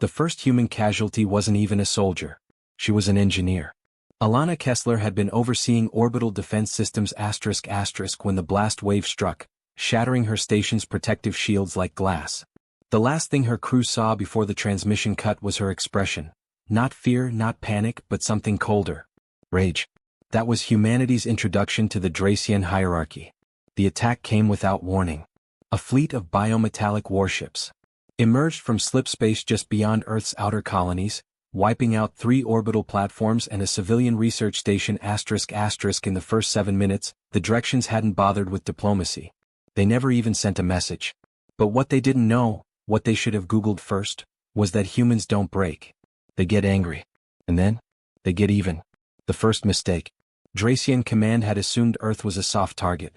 The first human casualty wasn't even a soldier. She was an engineer. Alana Kessler had been overseeing orbital defense systems *** when the blast wave struck, shattering her station's protective shields like glass. The last thing her crew saw before the transmission cut was her expression. Not fear, not panic, but something colder. Rage. That was humanity's introduction to the Dracian hierarchy. The attack came without warning. A fleet of biometallic warships emerged from slip space just beyond Earth's outer colonies, wiping out 3 orbital platforms and a civilian research station ***. In the first 7 minutes, the Directions hadn't bothered with diplomacy. They never even sent a message. But what they didn't know, what they should have Googled first, was that humans don't break. They get angry. And then, they get even. The first mistake. Dracian Command had assumed Earth was a soft target.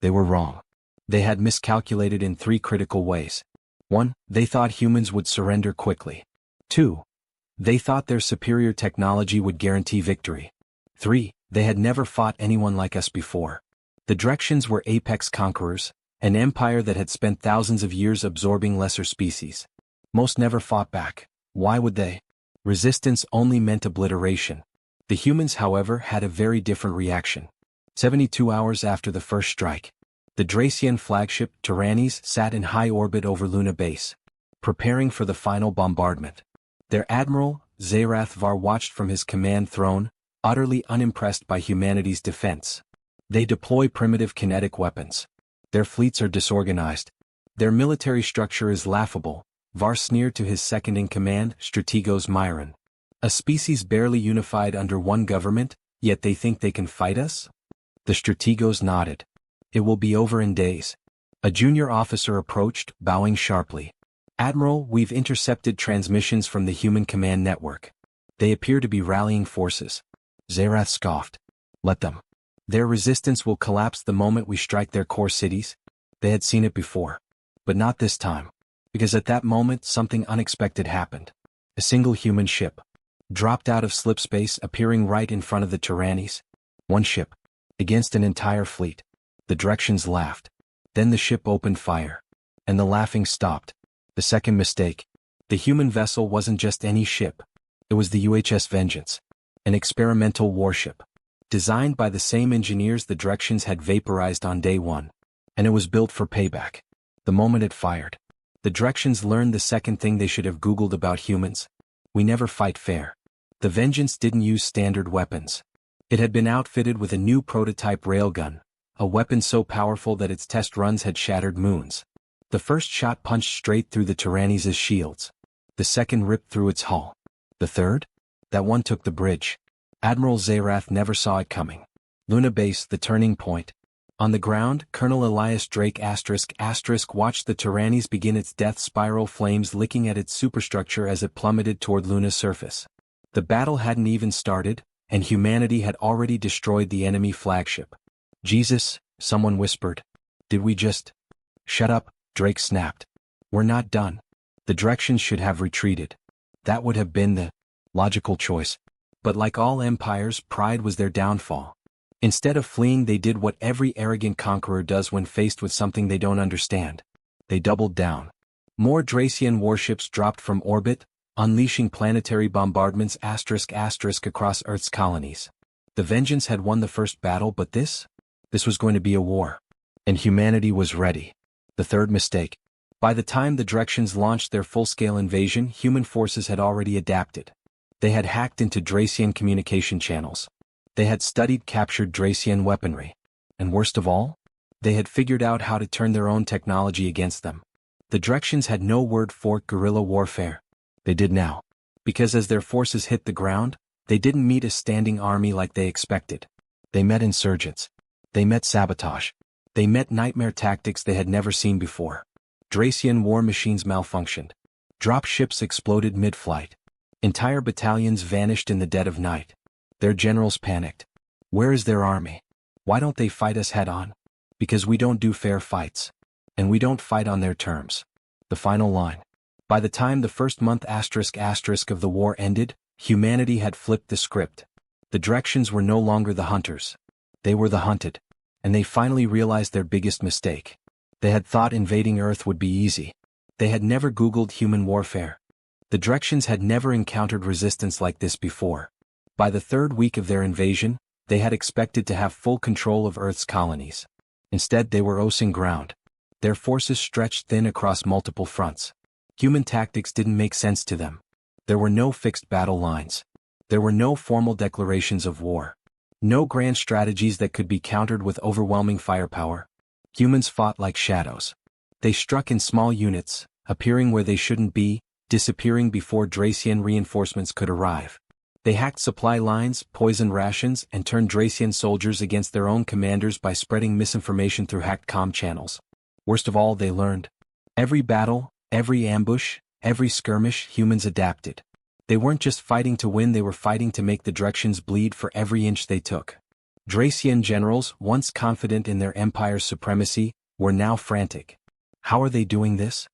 They were wrong. They had miscalculated in 3 critical ways. 1. They thought humans would surrender quickly. 2. They thought their superior technology would guarantee victory. 3. They had never fought anyone like us before. The Directions were apex conquerors, an empire that had spent thousands of years absorbing lesser species. Most never fought back. Why would they? Resistance only meant obliteration. The humans, however, had a very different reaction. 72 hours after the first strike, the Dracian flagship, Tyrannis, sat in high orbit over Luna Base, preparing for the final bombardment. Their admiral, Zerath Var, watched from his command throne, utterly unimpressed by humanity's defense. They deploy primitive kinetic weapons. Their fleets are disorganized. Their military structure is laughable, Var sneered to his second-in-command, Strategos Myron. A species barely unified under one government, yet they think they can fight us? The Strategos nodded. It will be over in days. A junior officer approached, bowing sharply. Admiral, we've intercepted transmissions from the human command network. They appear to be rallying forces. Zerath scoffed. Let them. Their resistance will collapse the moment we strike their core cities. They had seen it before. But not this time. Because at that moment something unexpected happened. A single human ship dropped out of slip space, appearing right in front of the Tyrannis. One ship. Against an entire fleet. The Directions laughed. Then the ship opened fire. And the laughing stopped. The second mistake. The human vessel wasn't just any ship. It was the UHS Vengeance. An experimental warship. Designed by the same engineers the Directions had vaporized on day 1. And it was built for payback. The moment it fired, the Directions learned the second thing they should have Googled about humans. We never fight fair. The Vengeance didn't use standard weapons. It had been outfitted with a new prototype railgun, a weapon so powerful that its test runs had shattered moons. The first shot punched straight through the Tyrannis' shields. The second ripped through its hull. The third? That one took the bridge. Admiral Zerath never saw it coming. Luna Base, the turning point. On the ground, Colonel Elias Drake **** watched the Tyrannis begin its death spiral, flames licking at its superstructure as it plummeted toward Luna's surface. The battle hadn't even started, and humanity had already destroyed the enemy flagship. Jesus, someone whispered. Did we just... Shut up, Drake snapped. We're not done. The Directions should have retreated. That would have been the logical choice. But like all empires, pride was their downfall. Instead of fleeing, they did what every arrogant conqueror does when faced with something they don't understand. They doubled down. More Dracian warships dropped from orbit, unleashing planetary bombardments *** across Earth's colonies. The Vengeance had won the first battle, but this was going to be a war. And humanity was ready. The third mistake. By the time the Directions launched their full-scale invasion, human forces had already adapted. They had hacked into Dracian communication channels. They had studied captured Dracian weaponry. And worst of all, they had figured out how to turn their own technology against them. The Directions had no word for guerrilla warfare. They did now. Because as their forces hit the ground, they didn't meet a standing army like they expected. They met insurgents. They met sabotage. They met nightmare tactics they had never seen before. Dracian war machines malfunctioned. Drop ships exploded mid-flight. Entire battalions vanished in the dead of night. Their generals panicked. Where is their army? Why don't they fight us head-on? Because we don't do fair fights. And we don't fight on their terms. The final line. By the time the first month *** of the war ended, humanity had flipped the script. The Directions were no longer the hunters. They were the hunted. And they finally realized their biggest mistake. They had thought invading Earth would be easy. They had never Googled human warfare. The Drexians had never encountered resistance like this before. By the third week of their invasion, they had expected to have full control of Earth's colonies. Instead, they were losing ground. Their forces stretched thin across multiple fronts. Human tactics didn't make sense to them. There were no fixed battle lines. There were no formal declarations of war. No grand strategies that could be countered with overwhelming firepower. Humans fought like shadows. They struck in small units, appearing where they shouldn't be, disappearing before Dracian reinforcements could arrive. They hacked supply lines, poisoned rations, and turned Dracian soldiers against their own commanders by spreading misinformation through hacked comm channels. Worst of all, they learned. Every battle, every ambush, every skirmish, humans adapted. They weren't just fighting to win, they were fighting to make the Drexians bleed for every inch they took. Dracian generals, once confident in their empire's supremacy, were now frantic. How are they doing this?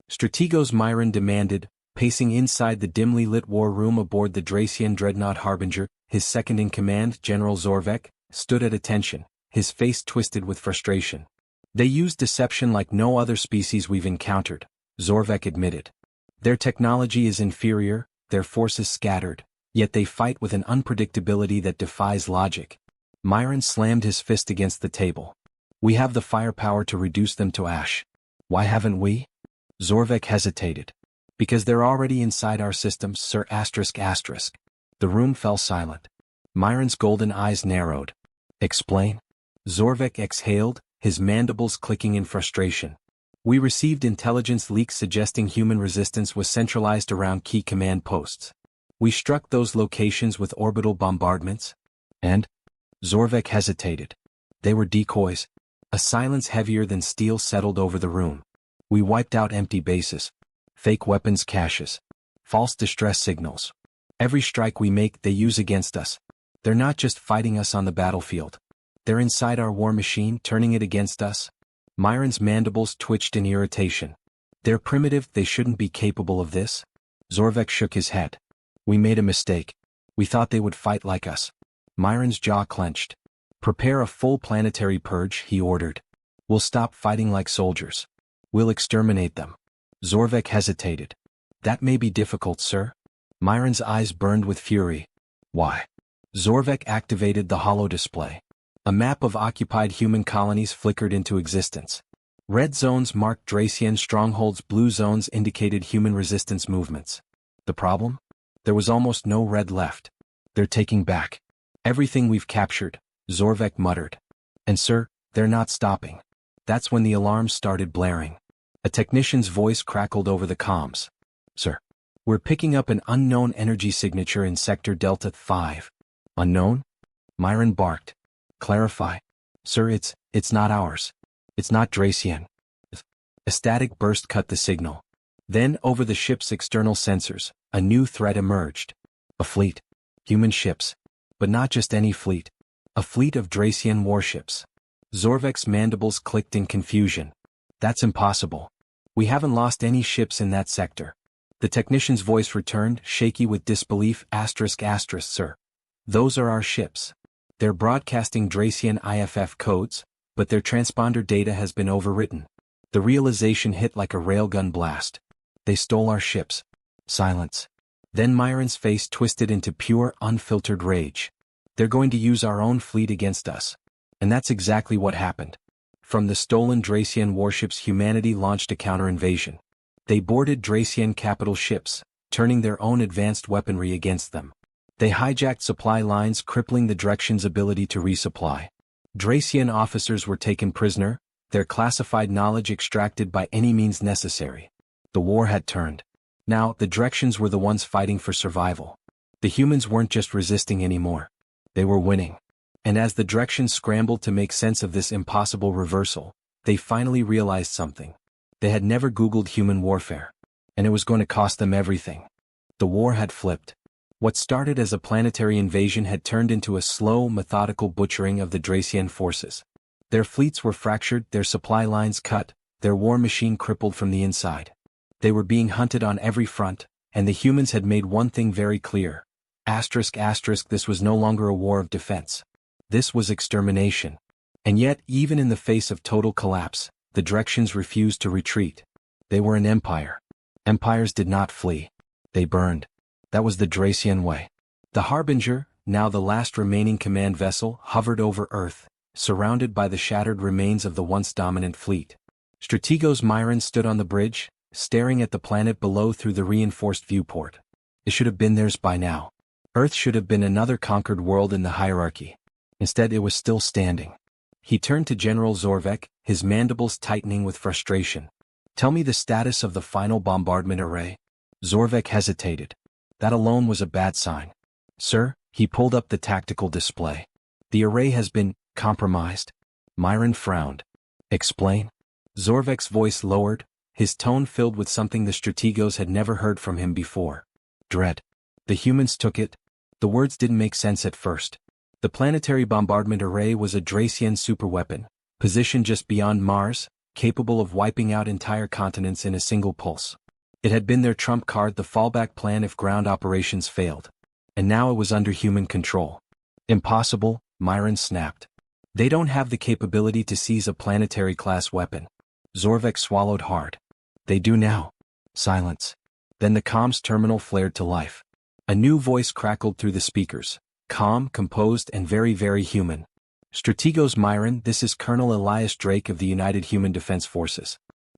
Strategos Myron demanded, pacing inside the dimly lit war room aboard the Dracian dreadnought Harbinger. His second-in-command, General Zorvek, stood at attention, his face twisted with frustration. They use deception like no other species we've encountered, Zorvek admitted. Their technology is inferior, their forces scattered, yet they fight with an unpredictability that defies logic. Myron slammed his fist against the table. We have the firepower to reduce them to ash. Why haven't we? Zorvek hesitated. Because they're already inside our systems, Sir ***. The room fell silent. Myron's golden eyes narrowed. Explain? Zorvek exhaled, his mandibles clicking in frustration. We received intelligence leaks suggesting human resistance was centralized around key command posts. We struck those locations with orbital bombardments. And? Zorvek hesitated. They were decoys. A silence heavier than steel settled over the room. We wiped out empty bases. Fake weapons caches. False distress signals. Every strike we make, they use against us. They're not just fighting us on the battlefield. They're inside our war machine, turning it against us. Myron's mandibles twitched in irritation. They're primitive, they shouldn't be capable of this. Zorvek shook his head. We made a mistake. We thought they would fight like us. Myron's jaw clenched. Prepare a full planetary purge, he ordered. We'll stop fighting like soldiers. We'll exterminate them. Zorvek hesitated. That may be difficult, sir. Myron's eyes burned with fury. Why? Zorvek activated the holo display. A map of occupied human colonies flickered into existence. Red zones marked Dracian strongholds, blue zones indicated human resistance movements. The problem? There was almost no red left. They're taking back everything we've captured, Zorvek muttered. And sir, they're not stopping. That's when the alarms started blaring. A technician's voice crackled over the comms. Sir, we're picking up an unknown energy signature in Sector Delta 5. Unknown? Myron barked. Clarify. Sir, it's not ours. It's not Dracian. A static burst cut the signal. Then, over the ship's external sensors, a new threat emerged. A fleet. Human ships. But not just any fleet. A fleet of Dracian warships. Zorvek's mandibles clicked in confusion. That's impossible. We haven't lost any ships in that sector. The technician's voice returned, shaky with disbelief, ***, sir. Those are our ships. They're broadcasting Dracian IFF codes, but their transponder data has been overwritten. The realization hit like a railgun blast. They stole our ships. Silence. Then Myron's face twisted into pure, unfiltered rage. They're going to use our own fleet against us. And that's exactly what happened. From the stolen Dracian warships, humanity launched a counter-invasion. They boarded Dracian capital ships, turning their own advanced weaponry against them. They hijacked supply lines, crippling the Drexians' ability to resupply. Dracian officers were taken prisoner, their classified knowledge extracted by any means necessary. The war had turned. Now, the Drexians were the ones fighting for survival. The humans weren't just resisting anymore. They were winning. And as the Drexians scrambled to make sense of this impossible reversal, they finally realized something. They had never Googled human warfare. And it was going to cost them everything. The war had flipped. What started as a planetary invasion had turned into a slow, methodical butchering of the Dracian forces. Their fleets were fractured, their supply lines cut, their war machine crippled from the inside. They were being hunted on every front, and the humans had made one thing very clear. ***, this was no longer a war of defense. This was extermination. And yet, even in the face of total collapse, the Drexians refused to retreat. They were an empire. Empires did not flee. They burned. That was the Dracian way. The Harbinger, now the last remaining command vessel, hovered over Earth, surrounded by the shattered remains of the once dominant fleet. Strategos Myron stood on the bridge, staring at the planet below through the reinforced viewport. It should have been theirs by now. Earth should have been another conquered world in the hierarchy. Instead, it was still standing. He turned to General Zorvek, his mandibles tightening with frustration. "Tell me the status of the final bombardment array." Zorvek hesitated. That alone was a bad sign. "Sir," he pulled up the tactical display. "The array has been compromised." Myron frowned. "Explain?" Zorvek's voice lowered, his tone filled with something the Strategos had never heard from him before. "Dread. The humans took it." The words didn't make sense at first. The planetary bombardment array was a Dracian superweapon, positioned just beyond Mars, capable of wiping out entire continents in a single pulse. It had been their trump card, the fallback plan if ground operations failed. And now it was under human control. "Impossible," Myron snapped. "They don't have the capability to seize a planetary-class weapon." Zorvek swallowed hard. "They do now." Silence. Then the comms terminal flared to life. A new voice crackled through the speakers, calm, composed, and very, very human. "Strategos Myron, this is Colonel Elias Drake of the United Human Defense Forces.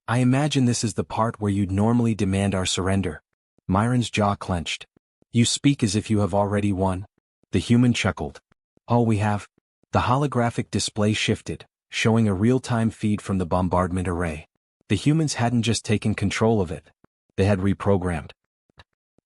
I imagine this is the part where you'd normally demand our surrender." Myron's jaw clenched. "You speak as if you have already won." The human chuckled. "Oh, we have." The holographic display shifted, showing a real-time feed from the bombardment array. The humans hadn't just taken control of it. They had reprogrammed.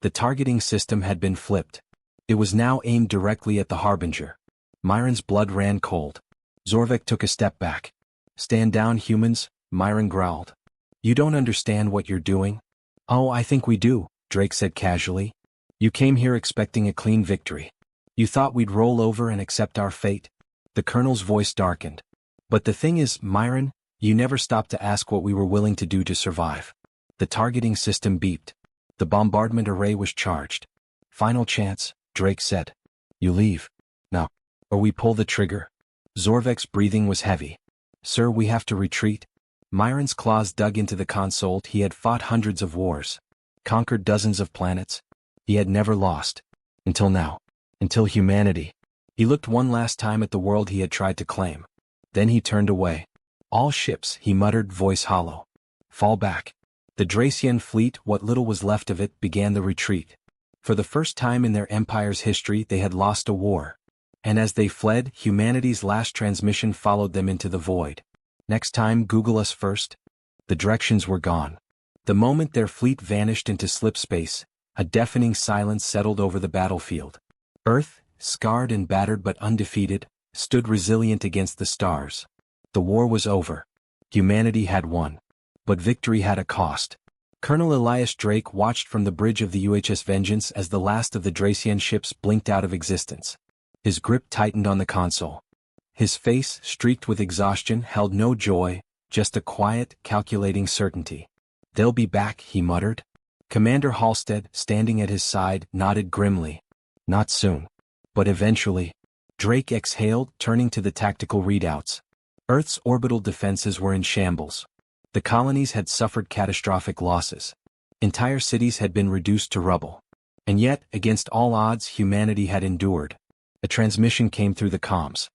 The targeting system had been flipped. It was now aimed directly at the Harbinger. Myron's blood ran cold. Zorvek took a step back. "Stand down, humans," Myron growled. "You don't understand what you're doing." "Oh, I think we do," Drake said casually. "You came here expecting a clean victory. You thought we'd roll over and accept our fate." The colonel's voice darkened. "But the thing is, Myron, you never stopped to ask what we were willing to do to survive." The targeting system beeped. The bombardment array was charged. "Final chance," Drake said. "You leave. Now. Or we pull the trigger." Zorvek's breathing was heavy. "Sir, we have to retreat." Myron's claws dug into the console. He had fought hundreds of wars, conquered dozens of planets. He had never lost. Until now. Until humanity. He looked one last time at the world he had tried to claim. Then he turned away. "All ships," he muttered, voice hollow. "Fall back." The Dracian fleet, what little was left of it, began the retreat. For the first time in their empire's history, they had lost a war. And as they fled, humanity's last transmission followed them into the void. Next time, Google us first. The directions were gone. The moment their fleet vanished into slip space, a deafening silence settled over the battlefield. Earth, scarred and battered but undefeated, stood resilient against the stars. The war was over. Humanity had won. But victory had a cost. Colonel Elias Drake watched from the bridge of the UHS Vengeance as the last of the Dracian ships blinked out of existence. His grip tightened on the console. His face, streaked with exhaustion, held no joy, just a quiet, calculating certainty. "They'll be back," he muttered. Commander Halstead, standing at his side, nodded grimly. "Not soon. But eventually." Drake exhaled, turning to the tactical readouts. Earth's orbital defenses were in shambles. The colonies had suffered catastrophic losses. Entire cities had been reduced to rubble. And yet, against all odds, humanity had endured. A transmission came through the comms.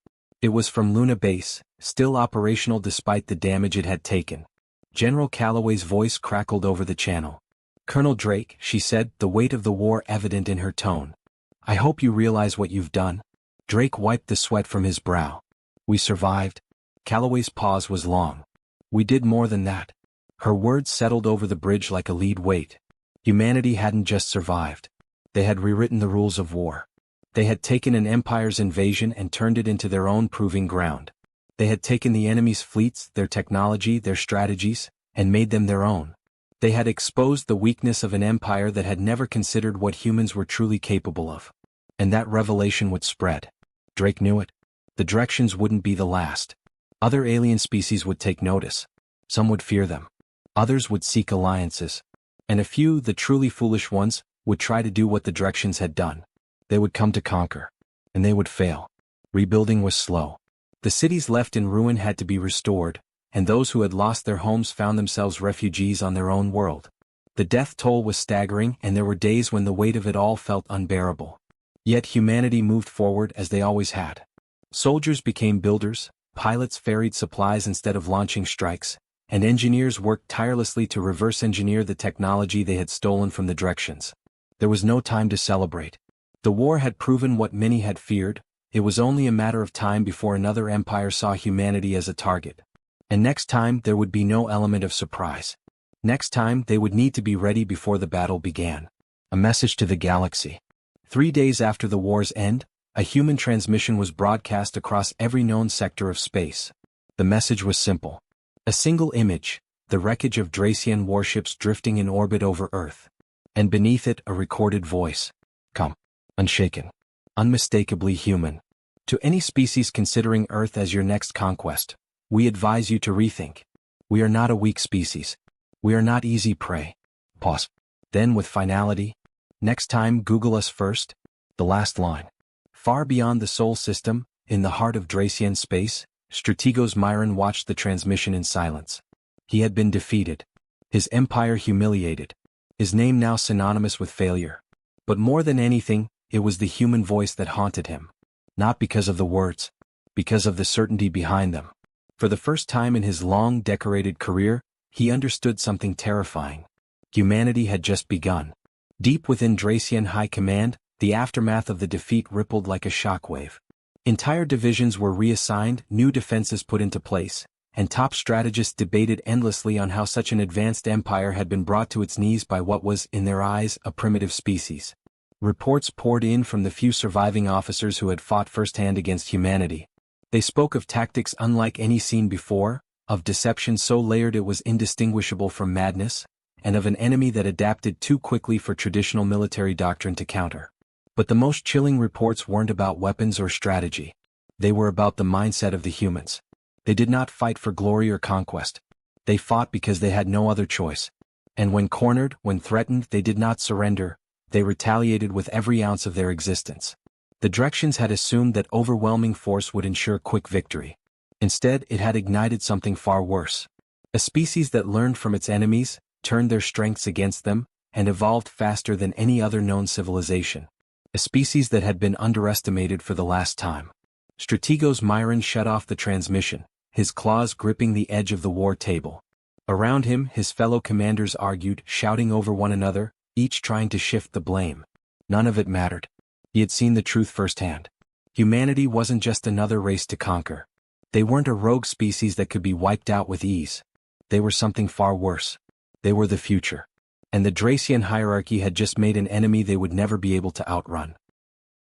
It was from Luna Base, still operational despite the damage it had taken. General Calloway's voice crackled over the channel. "Colonel Drake," she said, the weight of the war evident in her tone. "I hope you realize what you've done." Drake wiped the sweat from his brow. "We survived." Calloway's pause was long. "We did more than that." Her words settled over the bridge like a lead weight. Humanity hadn't just survived. They had rewritten the rules of war. They had taken an empire's invasion and turned it into their own proving ground. They had taken the enemy's fleets, their technology, their strategies, and made them their own. They had exposed the weakness of an empire that had never considered what humans were truly capable of. And that revelation would spread. Drake knew it. The directions wouldn't be the last. Other alien species would take notice. Some would fear them. Others would seek alliances. And a few, the truly foolish ones, would try to do what the directions had done. They would come to conquer. And they would fail. Rebuilding was slow. The cities left in ruin had to be restored, and those who had lost their homes found themselves refugees on their own world. The death toll was staggering, and there were days when the weight of it all felt unbearable. Yet humanity moved forward as they always had. Soldiers became builders, pilots ferried supplies instead of launching strikes, and engineers worked tirelessly to reverse engineer the technology they had stolen from the directions. There was no time to celebrate. The war had proven what many had feared. It was only a matter of time before another empire saw humanity as a target. And next time there would be no element of surprise. Next time they would need to be ready before the battle began. A message to the galaxy. 3 days after the war's end, a human transmission was broadcast across every known sector of space. The message was simple. A single image, the wreckage of Dracian warships drifting in orbit over Earth. And beneath it a recorded voice. Come. Unshaken. Unmistakably human. To any species considering Earth as your next conquest, we advise you to rethink. We are not a weak species. We are not easy prey. Pause. Then with finality. Next time Google us first. The last line. Far beyond the Sol system, in the heart of Dracian space, Strategos Myron watched the transmission in silence. He had been defeated. His empire humiliated. His name now synonymous with failure. But more than anything, it was the human voice that haunted him. Not because of the words. Because of the certainty behind them. For the first time in his long, decorated career, he understood something terrifying. Humanity had just begun. Deep within Dracian High Command, the aftermath of the defeat rippled like a shockwave. Entire divisions were reassigned, new defenses put into place, and top strategists debated endlessly on how such an advanced empire had been brought to its knees by what was, in their eyes, a primitive species. Reports poured in from the few surviving officers who had fought firsthand against humanity. They spoke of tactics unlike any seen before, of deception so layered it was indistinguishable from madness, and of an enemy that adapted too quickly for traditional military doctrine to counter. But the most chilling reports weren't about weapons or strategy. They were about the mindset of the humans. They did not fight for glory or conquest. They fought because they had no other choice. And when cornered, when threatened, they did not surrender. They retaliated with every ounce of their existence. The directions had assumed that overwhelming force would ensure quick victory. Instead, it had ignited something far worse. A species that learned from its enemies, turned their strengths against them, and evolved faster than any other known civilization. A species that had been underestimated for the last time. Strategos Myron shut off the transmission, his claws gripping the edge of the war table. Around him, his fellow commanders argued, shouting over one another, each trying to shift the blame. None of it mattered. He had seen the truth firsthand. Humanity wasn't just another race to conquer. They weren't a rogue species that could be wiped out with ease. They were something far worse. They were the future. And the Dracian hierarchy had just made an enemy they would never be able to outrun.